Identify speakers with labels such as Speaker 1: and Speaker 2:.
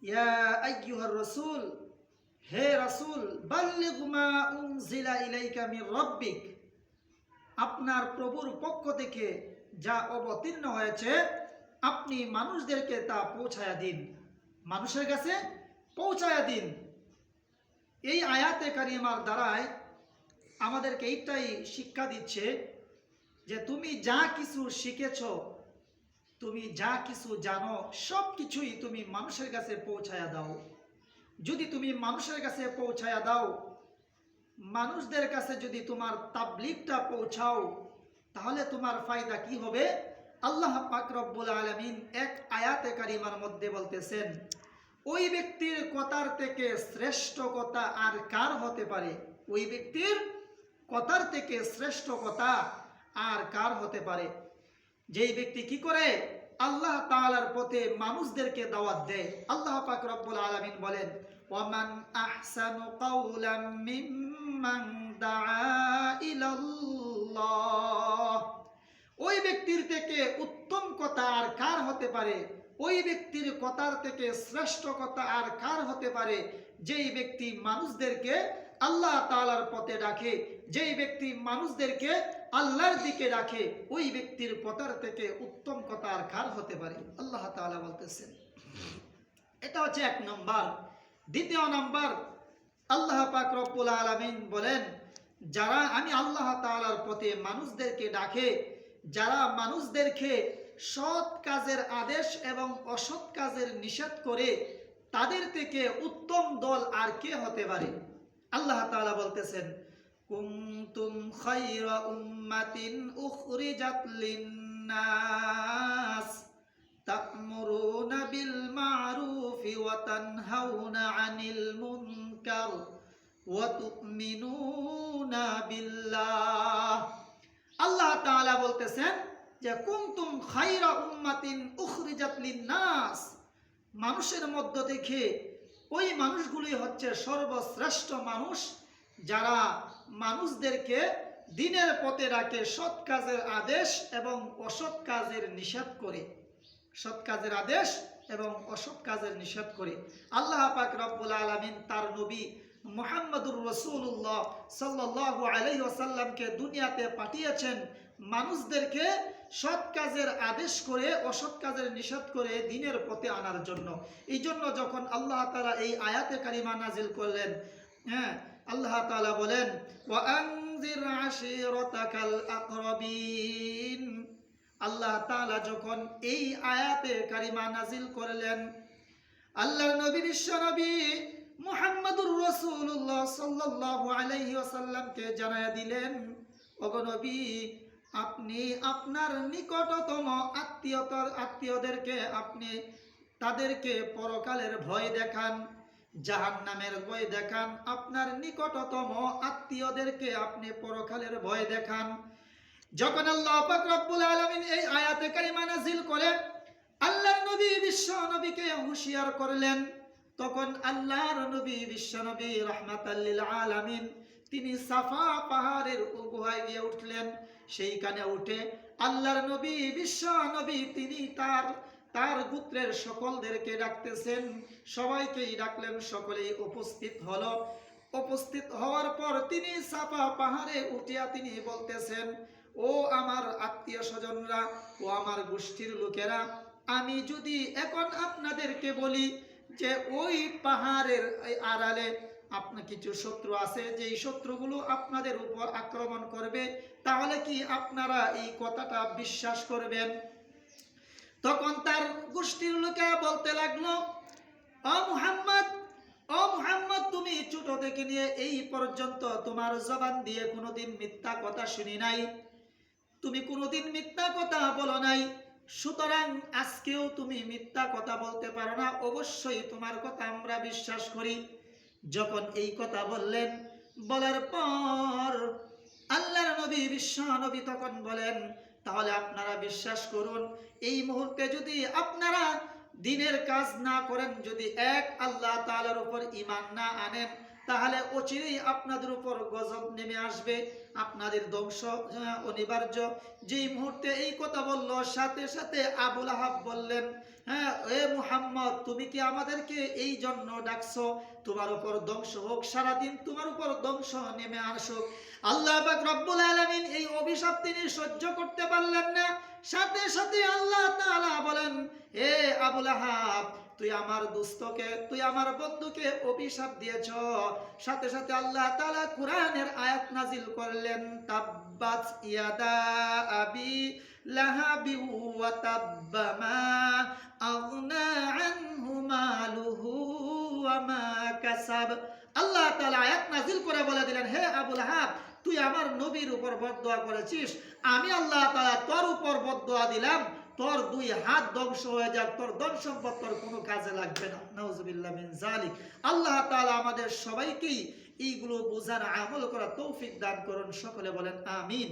Speaker 1: ইয়া আইয়ুহার রাসূল, হে রাসূল, বাল্লিগ মা উনজিলা ইলাইকা মির রাব্বিক, আপনার প্রভুর পক্ষ থেকে যা অবতীর্ণ হয়েছে আপনি মানুষদেরকে তা পৌঁছায়া দিন, মানুষের কাছে পৌঁছায়া দিন। এই আয়াতে কারিমার দ্বারায় আমাদেরকে এইটাই শিক্ষা দিচ্ছে যে তুমি যা কিছু শিখেছ, তুমি যা কিছু জানো, সব কিছুই তুমি মানুষের কাছে পৌঁছায়া দাও। যদি তুমি মানুষের কাছে পৌঁছায়া দাও, মানুষদের কাছে যদি তোমার তাবলীগটা পৌঁছাও, তাহলে তোমার ফায়দা কি হবে? আল্লাহ পাক রব্বুল আলামিন এক আয়াতে কারিমার মধ্যে বলতেছেন, ওই ব্যক্তির কথার থেকে শ্রেষ্ঠ কথা আর কার হতে পারে? ওই ব্যক্তির কথার থেকে শ্রেষ্ঠ কথা আর কার হতে পারে? যেই ব্যক্তি কি করে? আল্লাহ তাআলার পথে মানুষদেরকে দাওয়াত দেয়। আল্লাহ পাক রব্বুল আলামিন বলেন, ওয়ামান আহসানু কাওলাম মিম্মান দাআ ইলাল্লাহ, ওই ব্যক্তির থেকে উত্তম কথা আর কার হতে পারে? ওই ব্যক্তির কথার থেকে শ্রেষ্ঠ কথা আর কার হতে পারে? যেই ব্যক্তি মানুষদেরকে আল্লাহ তাআলার পথে ডাকে, যেই ব্যক্তি মানুষদেরকে আল্লাহর দিকে ডাকে, ওই ব্যক্তির কথার থেকে উত্তম কথা আর কার হতে পারে? আল্লাহ তাআলা বলতেছেন। এটা হচ্ছে এক নম্বর। দ্বিতীয় নম্বর, আল্লাহ পাক রব্বুল আলামিন বলেন, যারা আমি আল্লাহ তাআলার পথে মানুষদেরকে ডাকে, যারা মানুষদেরকে সৎ কাজের আদেশ এবং অসৎ কাজের নিষেধ করে, তাদের থেকে উত্তম দল আর কে হতে পারে? আল্লাহ তাআলা বলতেছেন, কুনতুম খায়রা উম্মাতিন উখরিজাত লিন্নাস তা'মুরুনা বিল মা'রুফি ওয়া তানহাউনা আনিল মুনকার ওয়া তু'মিনুনা বিল্লাহ। আল্লাহ তাআলা বলতেছেন যে কুনতুম খায়রা উম্মাতিন উখরিজাত লিন্নাস, মানুষের মধ্য থেকে ওই মানুষগুলি হচ্ছে সর্বশ্রেষ্ঠ মানুষ, যারা মানুষদেরকে দ্বীনের পথে রাখে, সৎ কাজের আদেশ এবং অসৎ কাজের নিষেধ করে, সৎ কাজের আদেশ এবং অসৎ কাজের নিষেধ করে। আল্লাহ পাক রব্বুল আলামিন তার নবী মুহাম্মদুর রাসূলুল্লাহ সাল্লাল্লাহু আলাইহি ওয়াসাল্লামকে দুনিয়াতে পাঠিয়েছেন মানুষদেরকে সৎ কাজের আদেশ করে অসৎ কাজের নিষেধ করে দ্বীনের পথে আনার জন্য। এই জন্য যখন আল্লাহ তাআলা এই আয়াতে কারিমা নাজিল করলেন, আল্লাহ তাআলা বলেন, ওয়া আনজির আশিরাতাকাল আকরাবিন। আল্লাহ তাআলা যখন এই আয়াতে কারিমা নাজিল করলেন, আল্লাহর নবী বিশ্ব নবী মুহাম্মদুর রাসূলুল্লাহ সাল্লাল্লাহু আলাইহি ওয়াসাল্লামকে জানায়া দিলেন, ওগো নবী, আপনি আপনার নিকটতম আত্মীয়দেরকে আপনি তাদেরকে পরকালের ভয় দেখান, জাহান্নামের ভয় দেখান। আপনার নিকটতম আত্মীয়দেরকে আপনি পরকালের ভয় দেখান। যখন আল্লাহ পাক রব্বুল আলামিন এই আয়াতে কারিমা নাজিল করে আল্লাহর নবী বিশ্ব নবীকে হুঁশিয়ার করলেন, তখন আল্লাহর নবী বিশ্ব নবী রাহমাতাল লিল আলামিন তিনি সাফা পাহাড়ের গুহায় গিয়ে উঠলেন। সেইখানে উঠে আল্লাহর নবী বিশ্ব নবী তিনি তার গোত্রের সকলদেরকে ডাকতেছেন, সবাইকেই ডাকলেন, সকলেই উপস্থিত হলো। উপস্থিত হওয়ার পর তিনি সাফা পাহাড়ে উঠিয়া তিনি বলতেছেন, ও আমার আত্মীয় স্বজনরা, ও আমার গোষ্ঠীর লোকেরা, আমি যদি এখন আপনাদেরকে বলি যে ওই পাহাড়ের আড়ালে আপনার কিছু শত্রু আছে, যেই শত্রুগুলো আপনাদের উপর আক্রমণ করবে, তাহলে কি আপনারা এই কথাটা বিশ্বাস করবেন? তখন তার গোষ্ঠীর লোকেরা বলতে লাগলো, ও মুহাম্মদ, তুমি ছোট থেকে নিয়ে এই পর্যন্ত তোমার জবান দিয়ে কোনোদিন মিথ্যা কথা শুনি নাই, তুমি কোনোদিন মিথ্যা কথা বলো নাই, সুতরাং আজকেও তুমি মিথ্যা কথা বলতে পারো না, অবশ্যই তোমার কথা আমরা বিশ্বাস করি। যখন এই কথা বললেন, বলার পর আল্লাহর নবী বিশ্ব নবী তখন বলেন, তাহলে আপনারা বিশ্বাস করুন, এই মুহূর্তে যদি আপনারা দ্বীনের কাজ না করেন, যদি এক আল্লাহ তাআলার উপর ঈমান না আনেন, তাহলে অচিরেই আপনাদের উপর গজব নেমে আসবে, আপনাদের ধ্বংস অনিবার্য। যেই মুহূর্তে এই কথা বলল, সাথে সাথে আবুল আহাব বললেন, হ্যাঁ এ মুহাম্মদ, তুমি কি আমাদেরকে এই জন্য ডাকছো? তোমার উপর ধ্বংস হোক, সারাদিন তোমার উপর ধ্বংস নেমে আসুক। আল্লাহ পাক রব্বুল আলামিন এই অভিশাপ তিনি সহ্য করতে পারলেন না। সাথে সাথে আল্লাহ তাআলা বলেন, হে আবুল আহাব, তুই আমার দোস্তকে, তুই আমার বন্ধুকে অভিশাপ দিয়েছ। সাথে সাথে আল্লাহ তাআলা কোরআনের আয়াত নাজিল করলেন, তাব্বাত ইয়াদা আবি লাহাবি ওয়া তাব্বা মা আগনা আনহু মালুহু ওয়া মা কাসাব। আল্লাহ তাআলা আয়াত নাজিল করে বলে দিলেন, হে আবুল আহাব, তুই আমার নবীর উপর বদদোয়া করেছিস, আমি আল্লাহ তাআলা তোর উপর বদদোয়া দিলাম, তোর দুই হাত ধ্বংস হয়ে যাক, তোর ধন সম্পদ তোর কোনো কাজে লাগবে না। নাউজুবিল্লাহ মিন যালিক। আল্লাহ তাআলা আমাদের সবাইকেই এইগুলো বোঝার আমল করা তৌফিক দান করুন। সকলে বলেন আমিন।